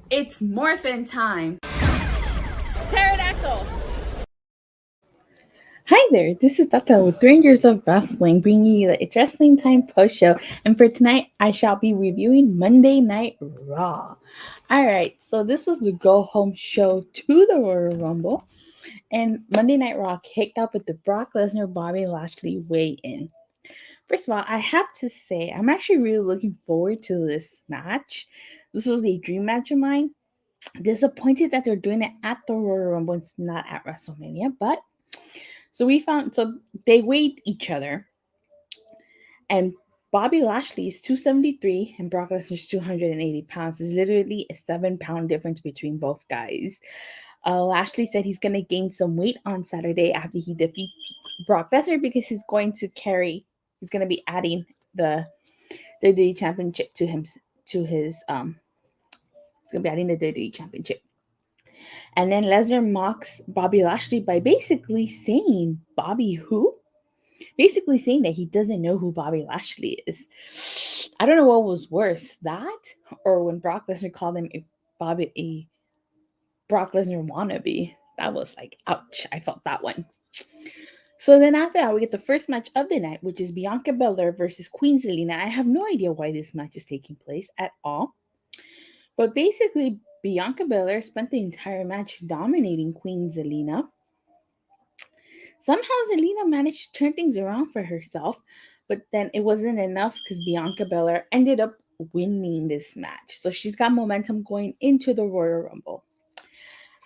It's morphin time. Pterodactyl. Hi there, this is Datila with 3 Years of Wrestling, bringing you the Wrestling Time post show. And for tonight, I shall be reviewing Monday Night Raw. Alright, so this was the go home show to the Royal Rumble. And Monday Night Raw kicked off with the Brock Lesnar Bobby Lashley weigh in. First of all, I have to say, I'm actually really looking forward to this match. This was a dream match of mine. Disappointed that they're doing it at the Royal Rumble, it's not at WrestleMania, but so they weighed each other, and Bobby Lashley is 273 and Brock Lesnar is 280 pounds. There's literally a 7-pound difference between both guys. Lashley said he's going to gain some weight on Saturday after he defeats Brock Lesnar because he's going to be adding the WWE Championship to his he's going to be adding the WWE Championship. And then Lesnar mocks Bobby Lashley by basically saying, Bobby who? Basically saying that he doesn't know who Bobby Lashley is. I don't know what was worse, that or when Brock Lesnar called him a Brock Lesnar wannabe. That was like, ouch. I felt that one. So then after that, we get the first match of the night, which is Bianca Belair versus Queen Zelina. I have no idea why this match is taking place at all. But basically, Bianca Belair spent the entire match dominating Queen Zelina. Somehow Zelina managed to turn things around for herself, but then it wasn't enough because Bianca Belair ended up winning this match. So she's got momentum going into the Royal Rumble.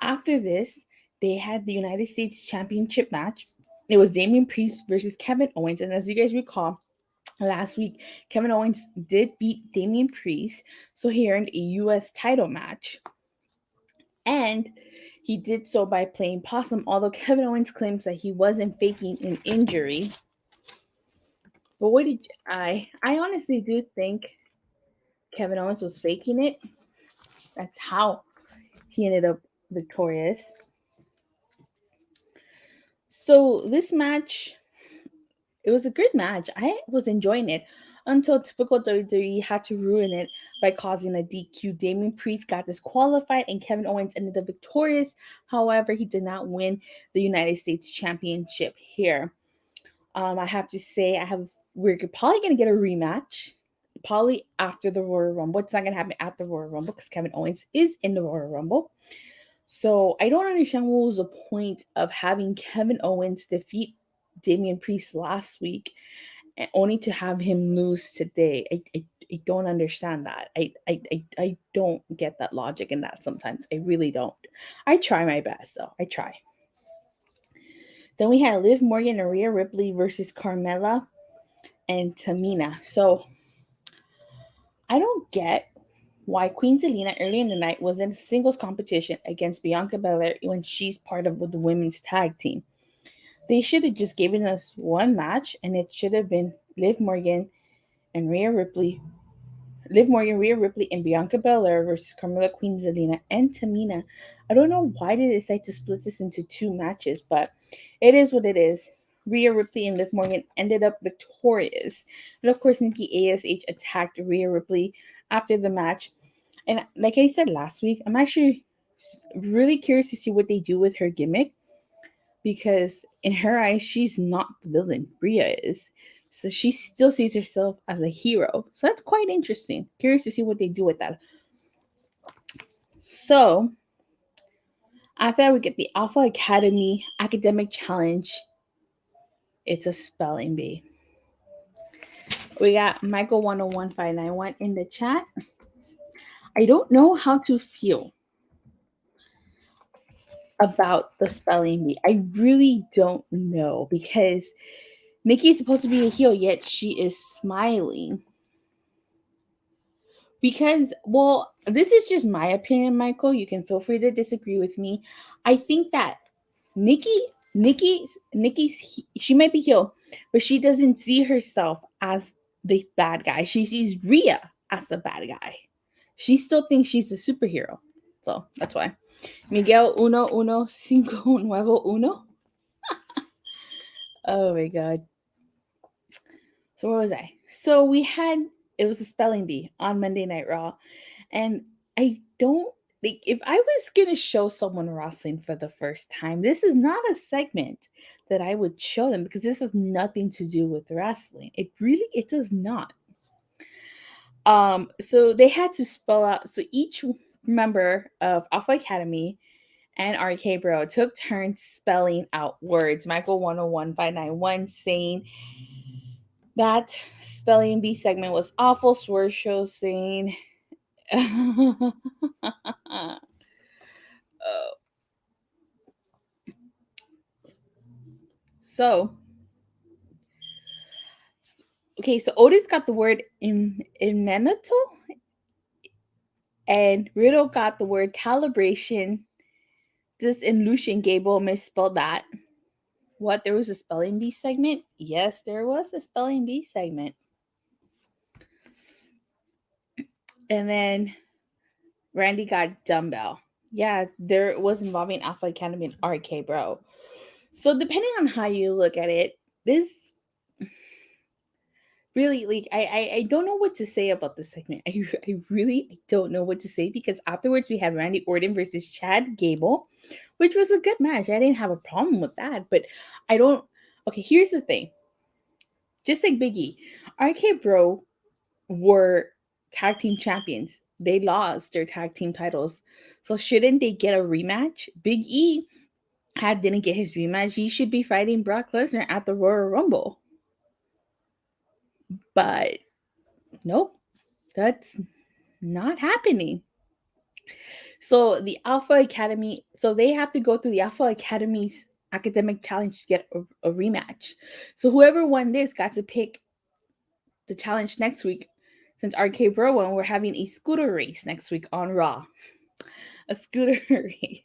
After this, they had the United States Championship match. It was Damian Priest versus Kevin Owens. And as you guys recall, last week, Kevin Owens did beat Damian Priest, so he earned a U.S. title match. And he did so by playing possum, although Kevin Owens claims that he wasn't faking an injury. But I honestly do think Kevin Owens was faking it. That's how he ended up victorious. So this match, it was a good match. I was enjoying it until typical WWE had to ruin it by causing a DQ. Damian Priest got disqualified and Kevin Owens ended up victorious. However, he did not win the United States Championship here. I have to say, we're probably going to get a rematch, probably after the Royal Rumble. It's not going to happen at the Royal Rumble because Kevin Owens is in the Royal Rumble. So I don't understand what was the point of having Kevin Owens defeat Damian Priest last week and only to have him lose today. I don't understand that. I don't get that logic in that sometimes. I really don't. I try my best though. I try. Then we had Liv Morgan and Rhea Ripley versus Carmella and Tamina. So I don't get why Queen Zelina early in the night was in a singles competition against Bianca Belair when she's part of the women's tag team. They should have just given us one match, and it should have been Liv Morgan, Rhea Ripley, and Bianca Belair versus Carmella, Queen Zelina, and Tamina. I don't know why they decided to split this into 2 matches, but it is what it is. Rhea Ripley and Liv Morgan ended up victorious. And of course, Nikki ASH attacked Rhea Ripley after the match. And like I said last week, I'm actually really curious to see what they do with her gimmick, because in her eyes, she's not the villain. Rhea is. So she still sees herself as a hero. So that's quite interesting. Curious to see what they do with that. So after that, we get the Alpha Academy Academic Challenge. It's a spelling bee. We got Michael101591 in the chat. I don't know how to feel about the spelling bee. I really don't know, because Nikki is supposed to be a heel, yet she is smiling. Because, well, this is just my opinion, Michael. You can feel free to disagree with me. I think that Nikki, she might be heel, but she doesn't see herself as the bad guy. She sees Rhea as the bad guy. She still thinks she's a superhero. So that's why. Miguel 1159. Oh my God. So where was I? So we had It was a spelling bee on Monday Night Raw. And I don't like, if I was going to show someone wrestling for the first time, this is not a segment that I would show them because this has nothing to do with wrestling. It does not. So they had to spell out, so each member of Alpha Academy and RK Bro took turns spelling out words. Michael 101591 saying that spelling bee segment was awful. Swerve Show saying oh. So okay, so Otis got the word in Menato, and Riddle got the word calibration. This and Lucian Gable misspelled that. What? There was a spelling bee segment? Yes, there was a spelling bee segment. And then Randy got dumbbell. Yeah, there was involving Alpha Academy and RK Bro. So depending on how you look at it, this really, like, I don't know what to say about this segment. I really don't know what to say because afterwards we had Randy Orton versus Chad Gable, which was a good match. I didn't have a problem with that, but I don't. Okay, here's the thing. Just like Big E, RK Bro were tag team champions. They lost their tag team titles. So shouldn't they get a rematch? Big E didn't get his rematch. He should be fighting Brock Lesnar at the Royal Rumble. But nope, that's not happening. So the Alpha Academy, so they have to go through the Alpha Academy's academic challenge to get a rematch. So whoever won this got to pick the challenge next week. Since RK Bro won, we're having a scooter race next week on Raw. A scooter race.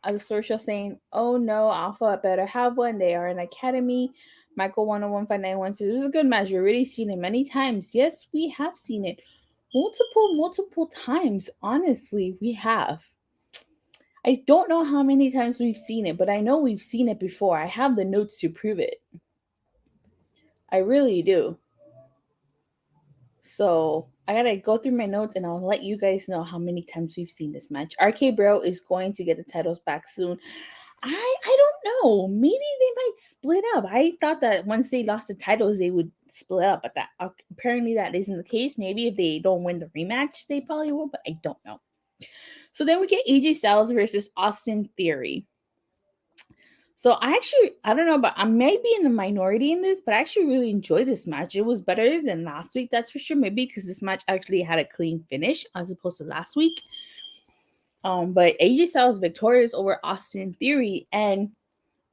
A social saying, oh no, Alpha better have one. They are an academy. Michael 101591 says, it was a good match. We've already seen it many times. Yes, we have seen it. Multiple times. Honestly, we have. I don't know how many times we've seen it, but I know we've seen it before. I have the notes to prove it. I really do. So I gotta go through my notes and I'll let you guys know how many times we've seen this match. RK Bro is going to get the titles back soon. I don't know. Maybe they might split up. I thought that once they lost the titles, they would split up, but that apparently that isn't the case. Maybe if they don't win the rematch, they probably will, but I don't know. So then we get AJ Styles versus Austin Theory. So I don't know, but I may be in the minority in this, but I actually really enjoyed this match. It was better than last week, that's for sure. Maybe because this match actually had a clean finish as opposed to last week. But AJ Styles victorious over Austin Theory, and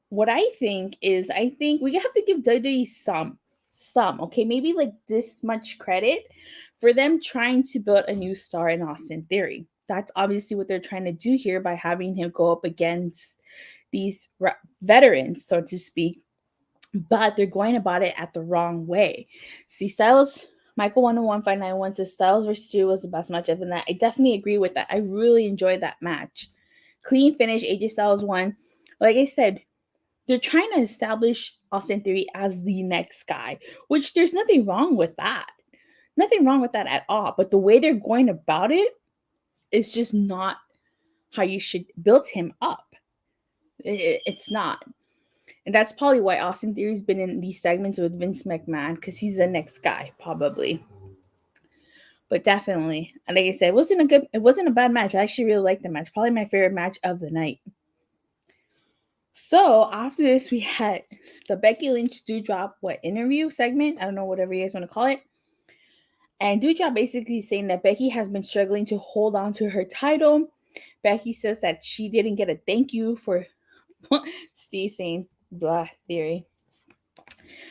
what I think is, I think we have to give WWE some, okay, maybe like this much credit for them trying to build a new star in Austin Theory. That's obviously what they're trying to do here by having him go up against these veterans, so to speak, but they're going about it at the wrong way. See, Styles, Michael 101591 says Styles versus Stu was the best match ever. That I definitely agree with that. I really enjoyed that match. Clean finish, AJ Styles won. Like I said, they're trying to establish Austin Theory as the next guy, which there's nothing wrong with that. Nothing wrong with that at all. But the way they're going about it is just not how you should build him up. It's not. And that's probably why Austin Theory's been in these segments with Vince McMahon, because he's the next guy, probably. But definitely, and like I said, it wasn't a bad match. I actually really liked the match. Probably my favorite match of the night. So after this, we had the Becky Lynch Doudrop interview segment. I don't know, whatever you guys want to call it. And Doudrop basically saying that Becky has been struggling to hold on to her title. Becky says that she didn't get a thank you for Steve saying blah theory.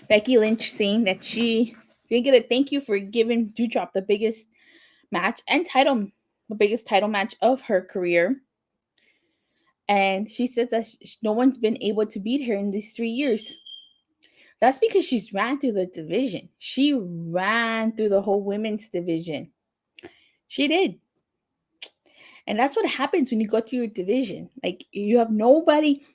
Becky Lynch saying that she didn't get a thank you for giving Doudrop the biggest match and the biggest title match of her career. And she said that no one's been able to beat her in these 3 years. That's because she's ran through the division. She ran through the whole women's division. She did. And that's what happens when you go through your division. Like, you have nobody.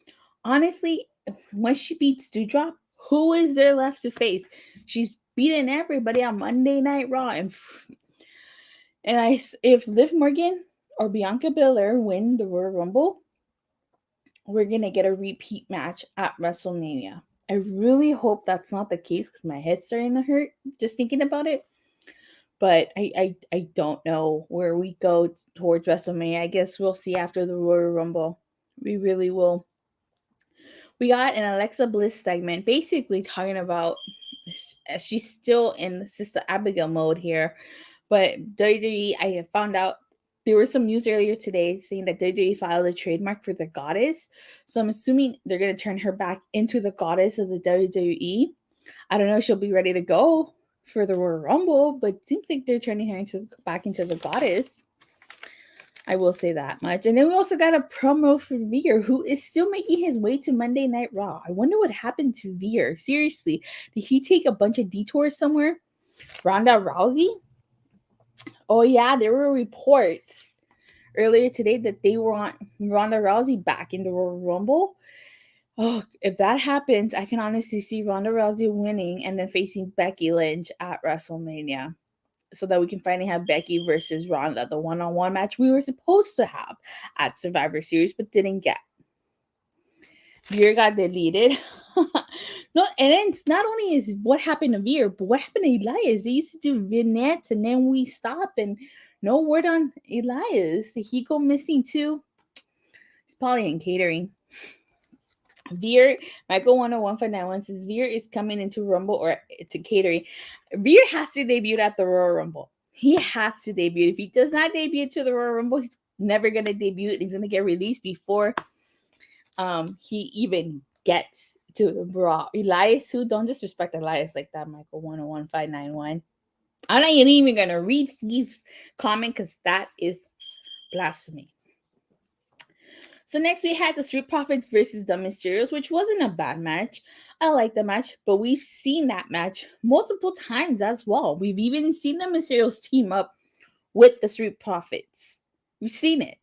Honestly, once she beats Doudrop, who is there left to face? She's beating everybody on Monday Night Raw. And if Liv Morgan or Bianca Belair win the Royal Rumble, we're going to get a repeat match at WrestleMania. I really hope that's not the case because my head's starting to hurt just thinking about it. But I don't know where we go towards WrestleMania. I guess we'll see after the Royal Rumble. We really will. We got an Alexa Bliss segment basically talking about, she's still in Sister Abigail mode here, but WWE, I have found out there was some news earlier today saying that WWE filed a trademark for the goddess. So I'm assuming they're going to turn her back into the goddess of the WWE. I don't know if she'll be ready to go for the Royal Rumble, but it seems like they're turning her back into the goddess. I will say that much. And then we also got a promo for Veer, who is still making his way to Monday Night Raw. I wonder what happened to Veer. Seriously, did he take a bunch of detours somewhere? Ronda Rousey? Oh yeah, there were reports earlier today that they want Ronda Rousey back in the Royal Rumble. Oh, if that happens, I can honestly see Ronda Rousey winning and then facing Becky Lynch at WrestleMania, so that we can finally have Becky versus Ronda, the one-on-one match we were supposed to have at Survivor Series, but didn't get. Veer got deleted. No, and then it's not only is what happened to Veer, but what happened to Elias? They used to do vignettes, and then we stopped, and no word on Elias. Did he go missing too? He's probably in catering. Veer, Michael 10159 says Veer is coming into Rumble or to catering. Veer has to debut at the Royal Rumble. He has to debut. If he does not debut to the Royal Rumble, he's never gonna debut. He's gonna get released before he even gets to the Raw. Elias, who don't disrespect Elias like that, Michael 101591. I'm not even gonna read Steve's comment because that is blasphemy. So next we had the Street Profits versus the Mysterios, which wasn't a bad match. I like the match, but we've seen that match multiple times as well. We've even seen the Mysterios team up with the Street Profits. We've seen it.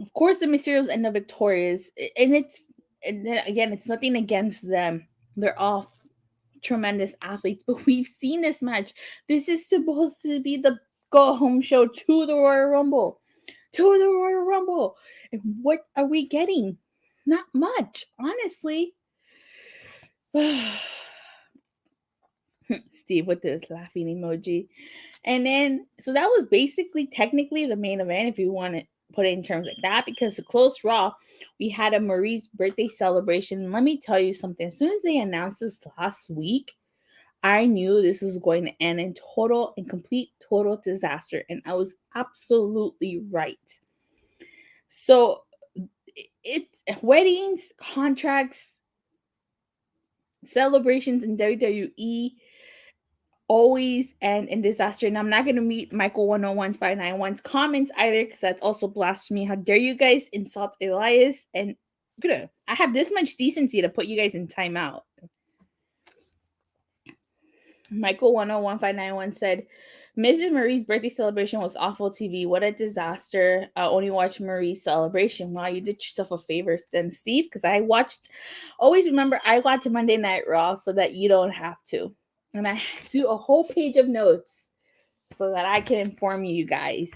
Of course, the Mysterios end up victorious, and then again, it's nothing against them. They're all tremendous athletes, but we've seen this match. This is supposed to be the go-home show to the Royal Rumble. To the Royal Rumble. And what are we getting? Not much, honestly. Steve with the laughing emoji. And then, so that was basically technically the main event, if you want to put it in terms like that, because to close Raw, we had a Maryse birthday celebration. Let me tell you something. As soon as they announced this last week, I knew this was going to end in total disaster, and I was absolutely right. So it's weddings, contracts, celebrations in WWE always end in disaster. And I'm not going to meet Michael 101591's comments either, because that's also blasphemy. How dare you guys insult Elias? And I have this much decency to put you guys in timeout. Michael 101591 said, Mrs. Marie's birthday celebration was awful TV. What a disaster. I only watched Marie's celebration. Wow, you did yourself a favor then, Steve, because always remember, I watch Monday Night Raw so that you don't have to. And I do a whole page of notes so that I can inform you guys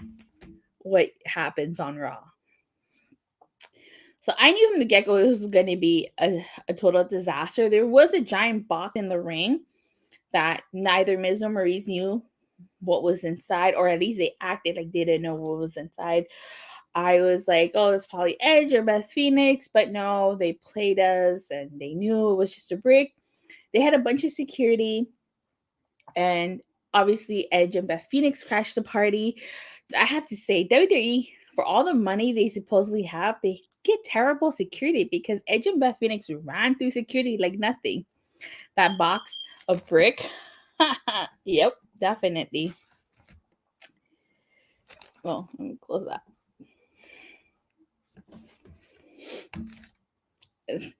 what happens on Raw. So I knew from the get-go this was going to be a total disaster. There was a giant box in the ring that neither Miz nor Maryse knew what was inside, or at least they acted like they didn't know what was inside. I was like, oh, it's probably Edge or Beth Phoenix, but no, they played us and they knew it was just a brick. They had a bunch of security, and obviously Edge and Beth Phoenix crashed the party. I have to say, WWE, for all the money they supposedly have, they get terrible security, because Edge and Beth Phoenix ran through security like nothing. That box of brick. Yep, definitely. Well, let me close that.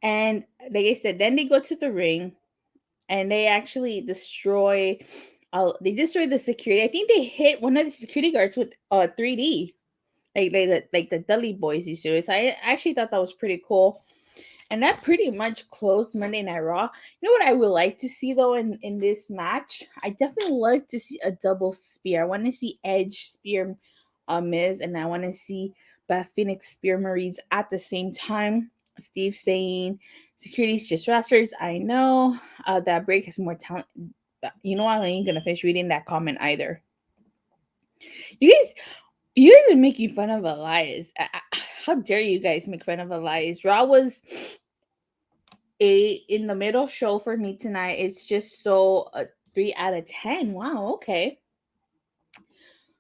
And like I said, then they go to the ring and they actually destroy the security. I think they hit one of the security guards with 3D. Like the Dudley Boys used to. So I actually thought that was pretty cool. And that pretty much closed Monday Night Raw. You know what I would like to see though in this match? I definitely like to see a double spear. I want to see Edge spear Miz, and I want to see Beth Phoenix spear Maryse at the same time. Steve saying security's just wrestlers. I know that Break has more talent. You know, I ain't gonna finish reading that comment either. You guys are making fun of Elias. How dare you guys make fun of Elias? Raw was a in the middle show for me tonight. It's just so 3 out of 10. Wow, okay.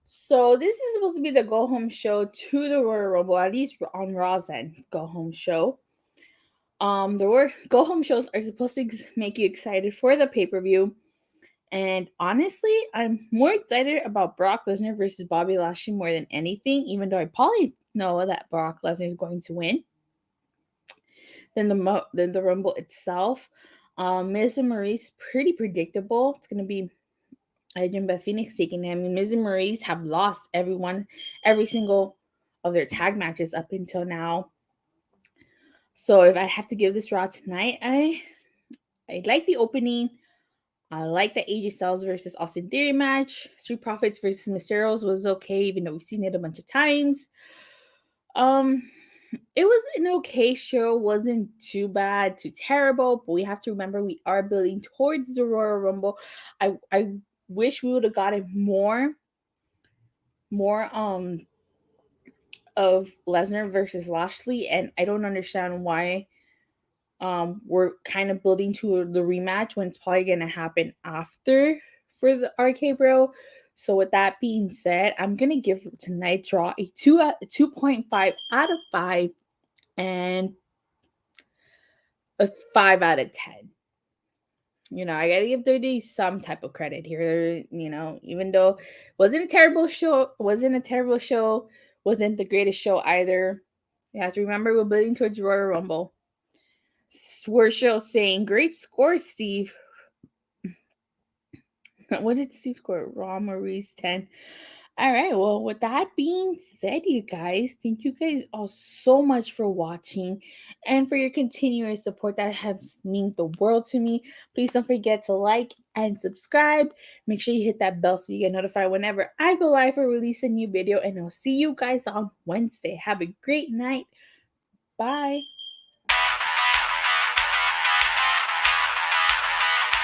So this is supposed to be the go home show to the Royal Rumble, at least on Raw's end go home show. The go home shows are supposed to make you excited for the pay-per-view. And honestly, I'm more excited about Brock Lesnar versus Bobby Lashley more than anything, even though I probably know that Brock Lesnar is going to win than the Rumble itself. Miz and Maryse, pretty predictable. It's going to be Edge Beth Phoenix taking them. I mean, Miz and Maryse have lost every single of their tag matches up until now. So if I have to give this Raw tonight, I like the opening. I like the AJ Styles versus Austin Theory match. Street Profits versus Mysterios was okay, even though we've seen it a bunch of times. It was an okay show. Wasn't too bad, too terrible. But we have to remember we are building towards the Royal Rumble. I wish we would have gotten more of Lesnar versus Lashley, and I don't understand why we're kind of building to the rematch when it's probably gonna happen after for the RK Bro. So with that being said, I'm gonna give tonight's Raw a 2.5 out of 5 and a 5 out of 10. You know, I gotta give 30 some type of credit here. You know, even though wasn't a terrible show, wasn't the greatest show either. You have to remember we're building towards Royal Rumble. Swershow saying, great score, Steve. What did Steve score? Raw Maryse 10. All right. Well, with that being said, you guys, thank you guys all so much for watching and for your continuous support. That has meant the world to me. Please don't forget to like and subscribe. Make sure you hit that bell so you get notified whenever I go live or release a new video. And I'll see you guys on Wednesday. Have a great night. Bye.